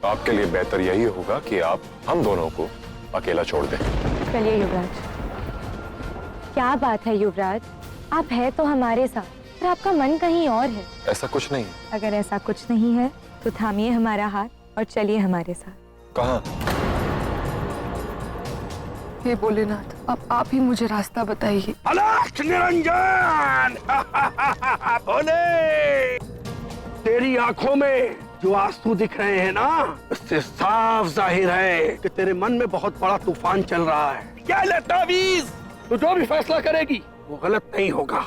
आपके लिए बेहतर यही होगा कि आप हम दोनों को अकेला छोड़ दें। चलिए युवराज। क्या बात है युवराज, आप है तो हमारे साथ, पर आपका मन कहीं और है। ऐसा कुछ नहीं है। अगर ऐसा कुछ नहीं है तो थामिए हमारा हाथ और चलिए हमारे साथ। कहाँ? हे भोलेनाथ, अब आप ही मुझे रास्ता बताइए। अलख निरंजन! भोले, तेरी आंखों में जो आंसू दिख रहे हैं ना, उससे साफ जाहिर है कि तेरे मन में बहुत बड़ा तूफान चल रहा है। क्या ले तावीज, तू जो भी फैसला करेगी वो गलत नहीं होगा।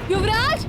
युवराज!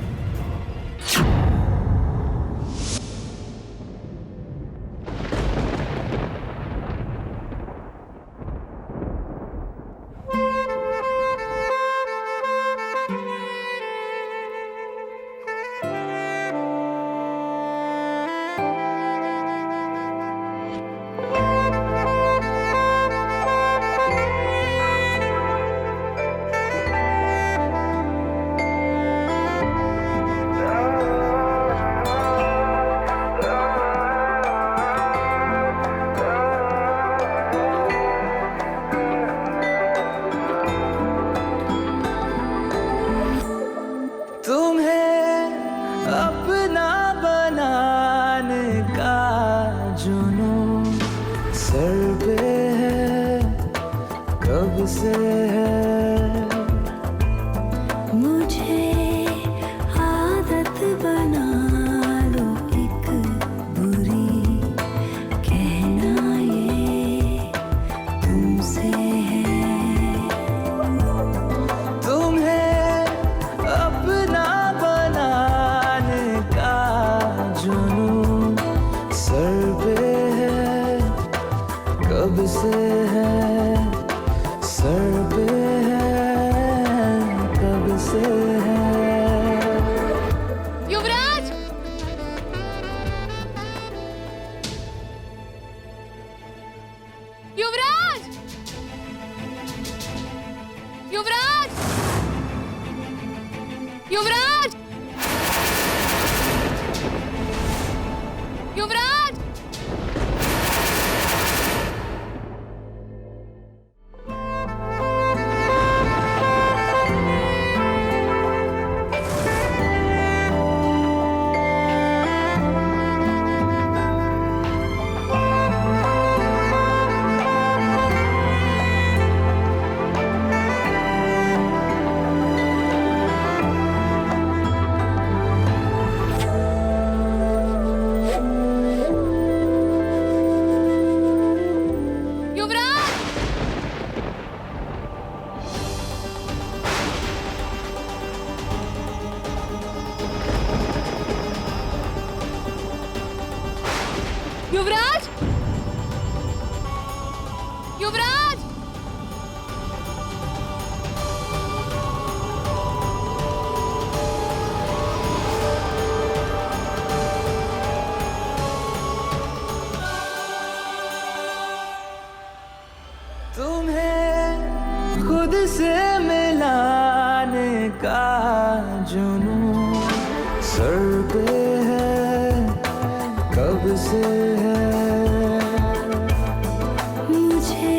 अपना बनाने का जुनून सर पे है, कब से है। मुझे आदत बना लो एक बुरी, कहना ये तुमसे है। तुम्हें अपना बनाने का जुनून सर पे है, कब से है, सर पे है, कब से है। युवराज! युवराज! युवराज! युवराज! युवराज! युवराज! युवराज! युवराज! तुम्हें खुद से मिलाने का जुनून सर पे है, कब से है। मुझे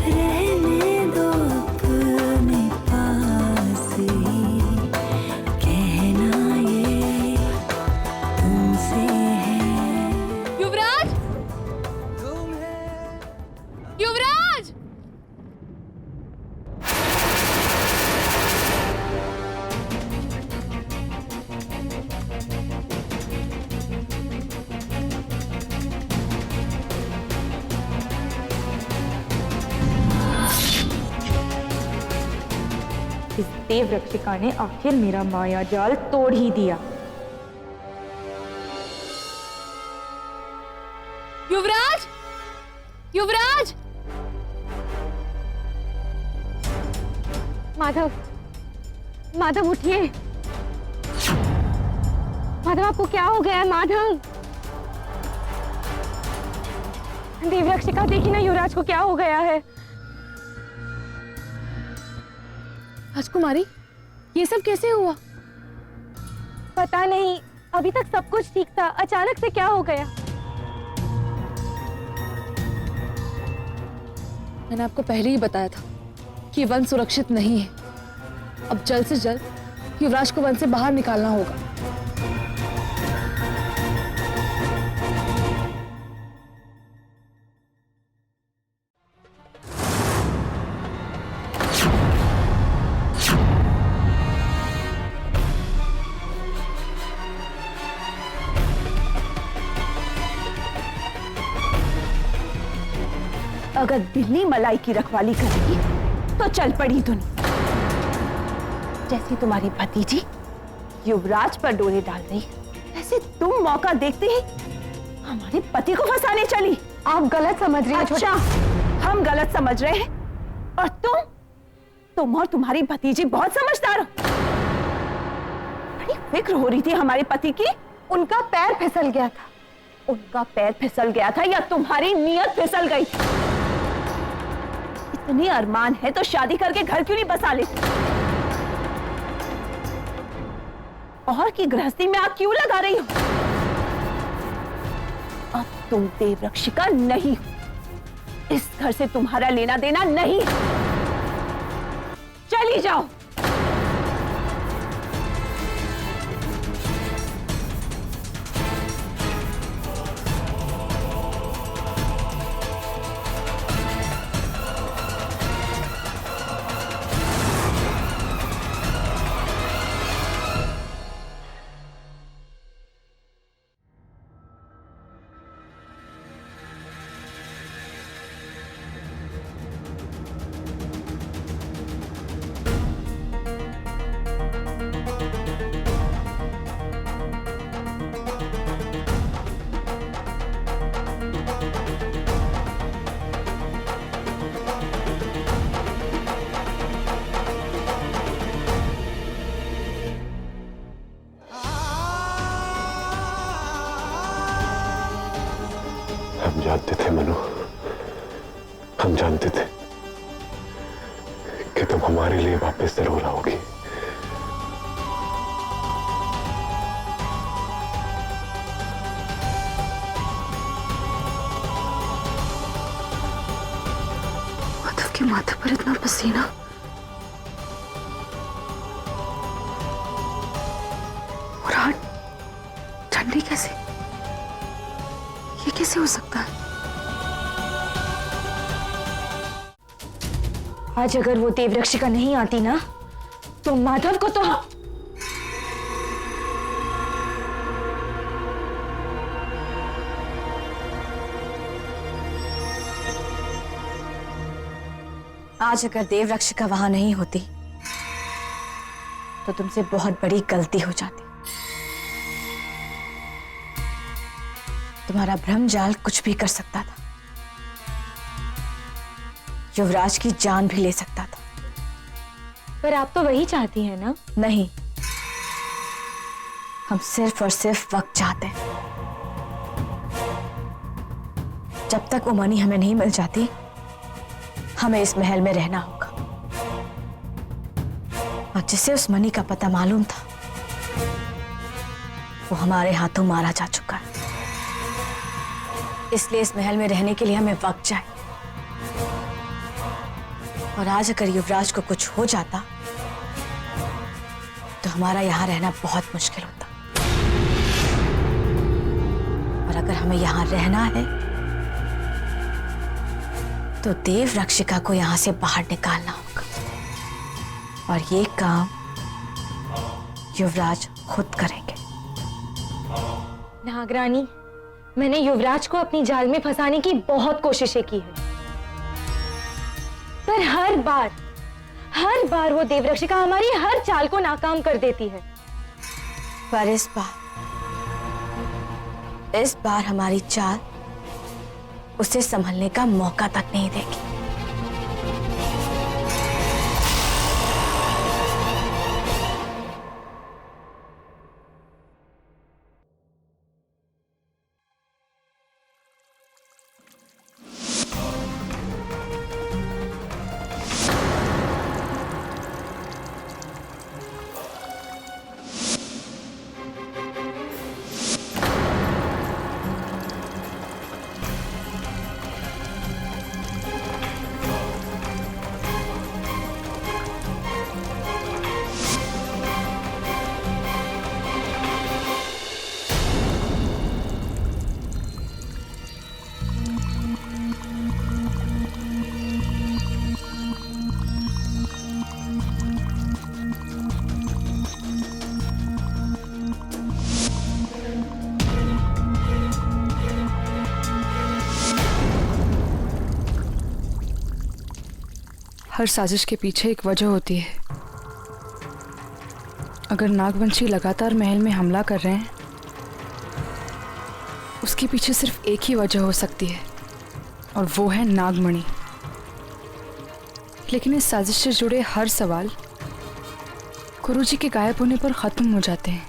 रहने दो अपने पास ही, कहना ये तुमसे है। युवराज! युवराज! इस देव रक्षिका ने आखिर मेरा माया जाल तोड़ ही दिया। युवराज! युवराज! माधव, माधव उठिए। माधव, आपको क्या हो गया है? माधव, देवरक्षिका, देखी ना युवराज को क्या हो गया है। राजकुमारी, ये सब कैसे हुआ? पता नहीं, अभी तक सब कुछ ठीक था, अचानक से क्या हो गया। मैंने आपको पहले ही बताया था कि वन सुरक्षित नहीं है। अब जल्द से जल्द युवराज को वन से बाहर निकालना होगा। अगर बिल्ली मलाई की रखवाली करेगी तो चल पड़ी दुनिया। जैसी तुम्हारी भतीजी युवराज पर डोरे डाल रही है, वैसे तुम मौका देखते ही हमारे पति को फंसाने चली। आप गलत समझ रही हैं। अच्छा, हम गलत समझ रहे हैं और तुम और तुम्हारी भतीजी बहुत समझदार हो। बड़ी फिक्र हो रही थी हमारे पति की। उनका पैर फिसल गया था। उनका पैर फिसल गया था या तुम्हारी नीयत फिसल गई? इतनी अरमान है तो शादी करके घर क्यों नहीं बसा लेते? और की गृहस्थी में आग क्यों लगा रही हो? अब तुम देवरक्षिका नहीं हो। इस घर से तुम्हारा लेना देना नहीं है। चली जाओ। हम जानते थे मनु, हम जानते थे कि तुम हमारे लिए वापस जरूर आओगी। माधव के माथे पर इतना पसीना। और आज ठंडी कैसे? ये कैसे हो सकता है? आज अगर वो देवरक्षिका नहीं आती ना, तो माधव को तो आज अगर देवरक्षिका वहां नहीं होती तो तुमसे बहुत बड़ी गलती हो जाती। तुम्हारा भ्रमजाल कुछ भी कर सकता था, युवराज की जान भी ले सकता था। पर आप तो वही चाहती हैं ना? नहीं, हम सिर्फ और सिर्फ वक्त चाहते हैं। जब तक वो मणि हमें नहीं मिल जाती, हमें इस महल में रहना होगा। और जिसे उस मणि का पता मालूम था, वो हमारे हाथों मारा जा चुका है। इसलिए इस महल में रहने के लिए हमें वक्त चाहिए। और आज अगर युवराज को कुछ हो जाता तो हमारा यहां रहना बहुत मुश्किल होता। और अगर हमें यहां रहना है तो देवरक्षिका को यहां से बाहर निकालना होगा। और ये काम युवराज खुद करेंगे। नागरानी, मैंने युवराज को अपनी जाल में फंसाने की बहुत कोशिशें की है, पर हर बार वो देवरक्षिका हमारी हर चाल को नाकाम कर देती है। पर इस बार हमारी चाल उसे संभलने का मौका तक नहीं देगी। हर साजिश के पीछे एक वजह होती है। अगर नागवंशी लगातार महल में हमला कर रहे हैं, उसके पीछे सिर्फ एक ही वजह हो सकती है, और वो है नागमणि। लेकिन इस साजिश से जुड़े हर सवाल गुरुजी के गायब होने पर खत्म हो जाते हैं।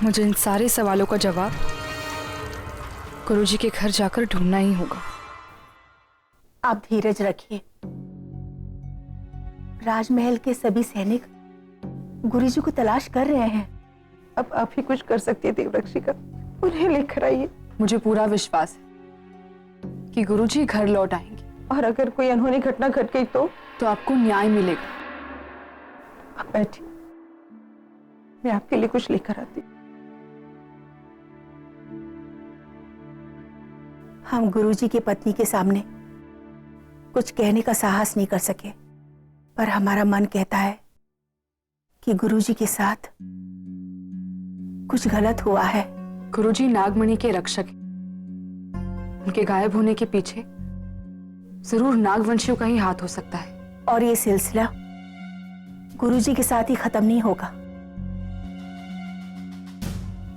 मुझे इन सारे सवालों का जवाब गुरुजी के घर जाकर ढूंढना ही होगा। आप धीरज रखिए। राजमहल के सभी सैनिक गुरुजी को तलाश कर रहे हैं। अब आप ही कुछ कर सकती है देवरक्षिका, उन्हें लेकर आइए। मुझे पूरा विश्वास है कि गुरुजी घर लौट आएंगे, और अगर कोई अनहोनी घटना घट गई तो आपको न्याय मिलेगा। आप बैठिए, मैं आपके लिए कुछ लेकर आती हूँ। हम गुरुजी की पत्नी के सामने कुछ कहने का साहस नहीं कर सके, पर हमारा मन कहता है कि गुरुजी के साथ कुछ गलत हुआ है। गुरुजी नागमणि के रक्षक हैं। उनके गायब होने के पीछे जरूर नागवंशियों का ही हाथ हो सकता है। और ये सिलसिला गुरुजी के साथ ही खत्म नहीं होगा।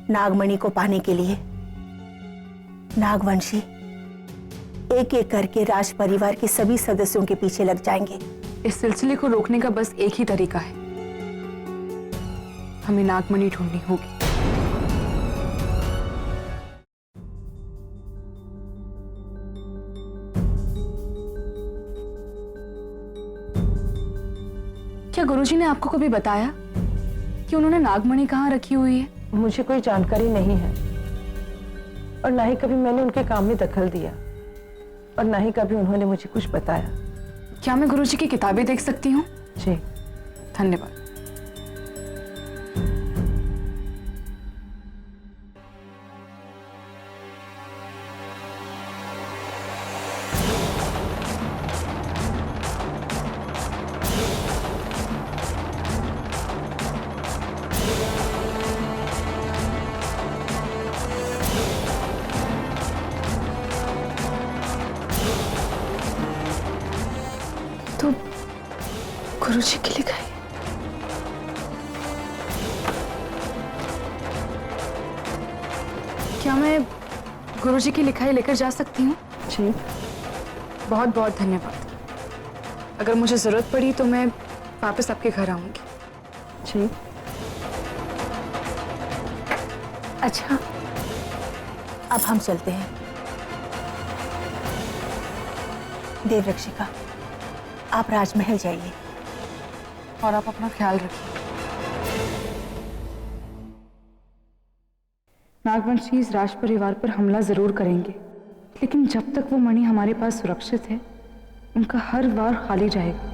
नागमणि को पाने के लिए नागवंशी एक एक करके राज परिवार के सभी सदस्यों के पीछे लग जाएंगे। इस सिलसिले को रोकने का बस एक ही तरीका है, हमें नागमणि ढूंढनी होगी। क्या गुरुजी ने आपको कभी बताया कि उन्होंने नागमणि कहाँ रखी हुई है? मुझे कोई जानकारी नहीं है, और ना ही कभी मैंने उनके काम में दखल दिया, और ना ही कभी उन्होंने मुझे कुछ बताया। क्या मैं गुरुजी की किताबें देख सकती हूँ? जी। धन्यवाद। तो गुरुजी की लिखाई। क्या मैं गुरुजी की लिखाई लेकर जा सकती हूँ? जी। बहुत बहुत धन्यवाद। अगर मुझे जरूरत पड़ी तो मैं वापस आपके घर आऊंगी। जी। अच्छा, अब हम चलते हैं। देवरक्षिका, आप राजमहल जाइए। और आप अपना ख्याल रखिए। नागवंशी इस राज परिवार पर हमला जरूर करेंगे, लेकिन जब तक वो मणि हमारे पास सुरक्षित है, उनका हर वार खाली जाएगा।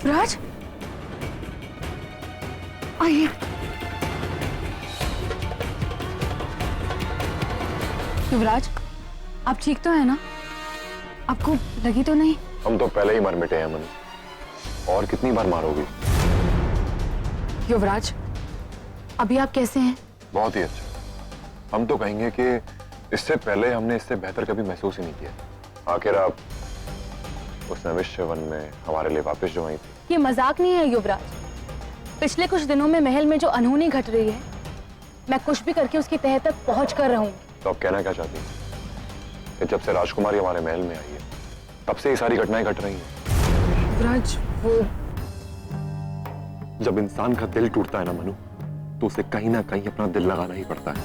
राज, आइए। युवराज, आप ठीक तो है ना? आपको लगी तो नहीं? हम तो पहले ही मर मिटे हैं अमन, और कितनी बार मारोगी? युवराज, अभी आप कैसे हैं? बहुत ही अच्छा। हम तो कहेंगे कि इससे पहले हमने इससे बेहतर कभी महसूस ही नहीं किया। आखिर आप उस नविश्य वन में हमारे लिए वापस जो आई थी। ये मजाक नहीं है युवराज। पिछले कुछ दिनों में महल में जो अनहोनी घट रही है, मैं कुछ भी करके उसकी तह तक पहुंच कर रहूंगी। तो आप कहना क्या चाहती हैं कि जब से राजकुमारी हमारे महल में आई है तब से ये सारी घटनाएं घट रही हैं? युवराज, वो जब इंसान का दिल टूटता है ना मनु, तो उसे कहीं ना कहीं अपना दिल लगाना ही पड़ता है।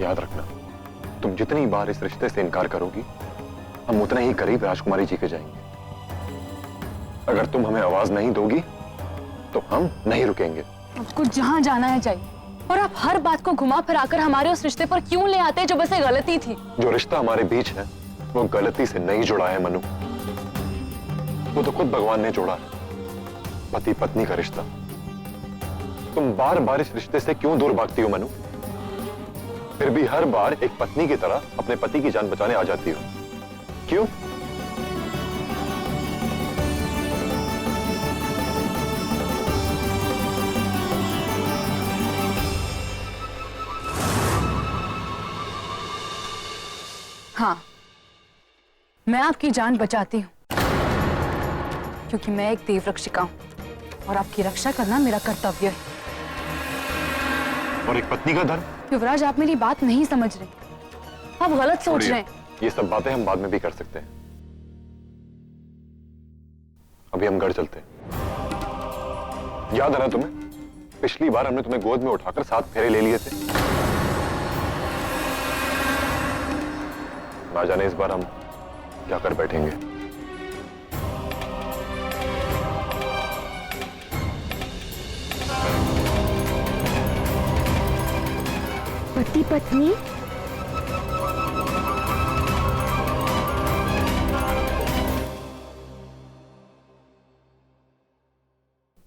याद रखना, तुम जितनी बार इस रिश्ते से इनकार करोगी, हम उतने ही करीब राजकुमारी जी के जाएंगे। अगर तुम हमें आवाज नहीं दोगी तो हम नहीं रुकेंगे। आपको जहाँ जाना है जाइए, और आप हर बात को घुमा फिराकर हमारे उस रिश्ते पर क्यों ले आते हैं जो बस एक गलती थी। जो रिश्ता हमारे बीच है वो गलती से नहीं जुड़ा है मनु, वो तो खुद भगवान ने जोड़ा है, पति पत्नी का रिश्ता। तुम बार बार इस रिश्ते से क्यों दूर भागती हो मनु? फिर भी हर बार एक पत्नी की तरह अपने पति की जान बचाने आ जाती हो, क्यों? हाँ, मैं आपकी जान बचाती हूँ क्योंकि मैं एक देवरक्षिका हूँ और आपकी रक्षा करना मेरा कर्तव्य है। और एक पत्नी का धर्म? युवराज, आप मेरी बात नहीं समझ रहे, आप गलत सोच रहे हैं। ये सब बातें हम बाद में भी कर सकते हैं, अभी हम घर चलते हैं। याद है ना तुम्हें, पिछली बार हमने तुम्हें गोद में उठाकर 7 फेरे ले लिए थे। ना जाने इस बार हम क्या कर बैठेंगे। पति पत्नी?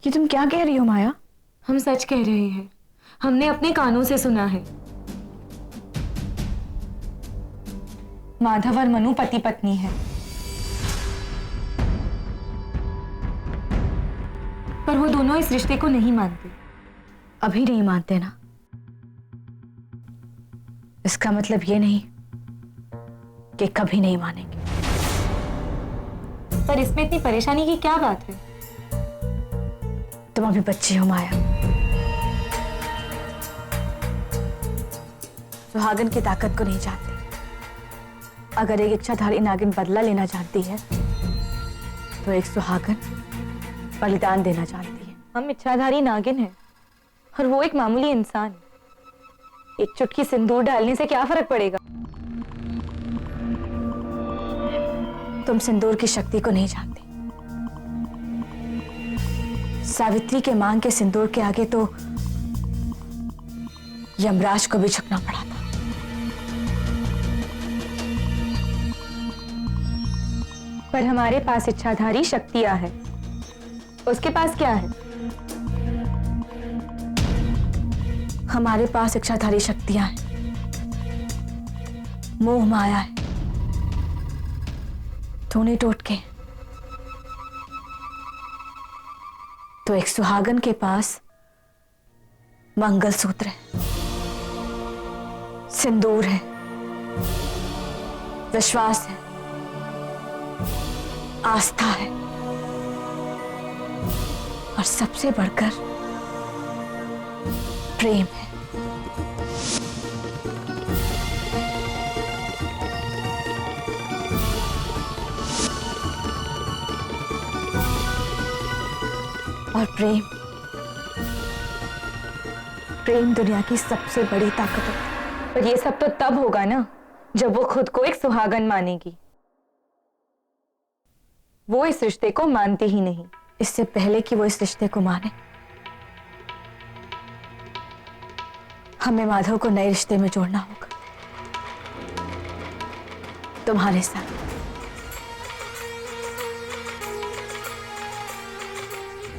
ये तुम क्या कह रही हो माया? हम सच कह रहे हैं, हमने अपने कानों से सुना है। माधव और मनु पति पत्नी है, पर वो दोनों इस रिश्ते को नहीं मानते। अभी नहीं मानते ना, इसका मतलब ये नहीं कि कभी नहीं मानेंगे। पर इसमें इतनी परेशानी की क्या बात है? तुम अभी बच्ची हो माया, सुहागन की ताकत को नहीं जानती। अगर एक इच्छाधारी नागिन बदला लेना जानती है तो एक सुहागन बलिदान देना जानती है। हम इच्छाधारी नागिन हैं और वो एक मामूली इंसान। एक चुटकी सिंदूर डालने से क्या फर्क पड़ेगा? तुम सिंदूर की शक्ति को नहीं जानती। सावित्री के मांग के सिंदूर के आगे तो यमराज को भी झुकना पड़ा था। पर हमारे पास इच्छाधारी शक्तियां है, उसके पास क्या है? हमारे पास इच्छाधारी शक्तियां हैं, मोह माया है, टोने टोटके। तो एक सुहागन के पास मंगलसूत्र है, सिंदूर है, विश्वास है, आस्था है, और सबसे बढ़कर प्रेम है। और प्रेम दुनिया की सबसे बड़ी ताकत है। पर ये सब तो तब होगा ना जब वो खुद को एक सुहागन मानेगी। वो इस रिश्ते को मानती ही नहीं। इससे पहले कि वो इस रिश्ते को माने, हमें माधव को नए रिश्ते में जोड़ना होगा, तुम्हारे साथ।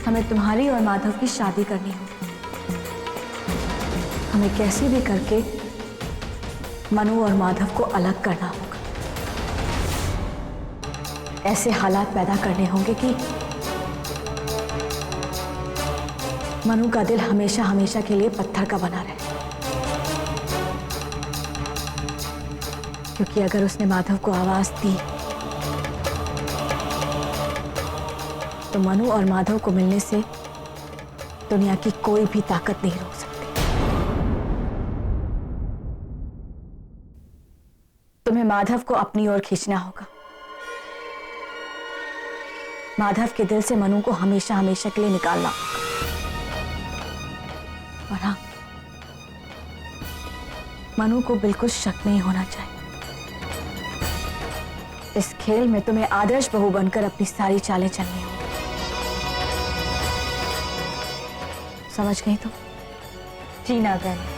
हमें तुम्हारी और माधव की शादी करनी होगी। हमें कैसे भी करके मनु और माधव को अलग करना होगा। ऐसे हालात पैदा करने होंगे कि मनु का दिल हमेशा हमेशा के लिए पत्थर का बना रहे। क्योंकि अगर उसने माधव को आवाज दी तो मनु और माधव को मिलने से दुनिया की कोई भी ताकत नहीं रोक सकती। तुम्हें माधव को अपनी ओर खींचना होगा। माधव के दिल से मनु को हमेशा हमेशा के लिए निकालना होगा। और हाँ, मनु को बिल्कुल शक नहीं होना चाहिए। इस खेल में तुम्हें आदर्श बहू बनकर अपनी सारी चालें चलनी होंगी। समझ गई तुम? जी नागन।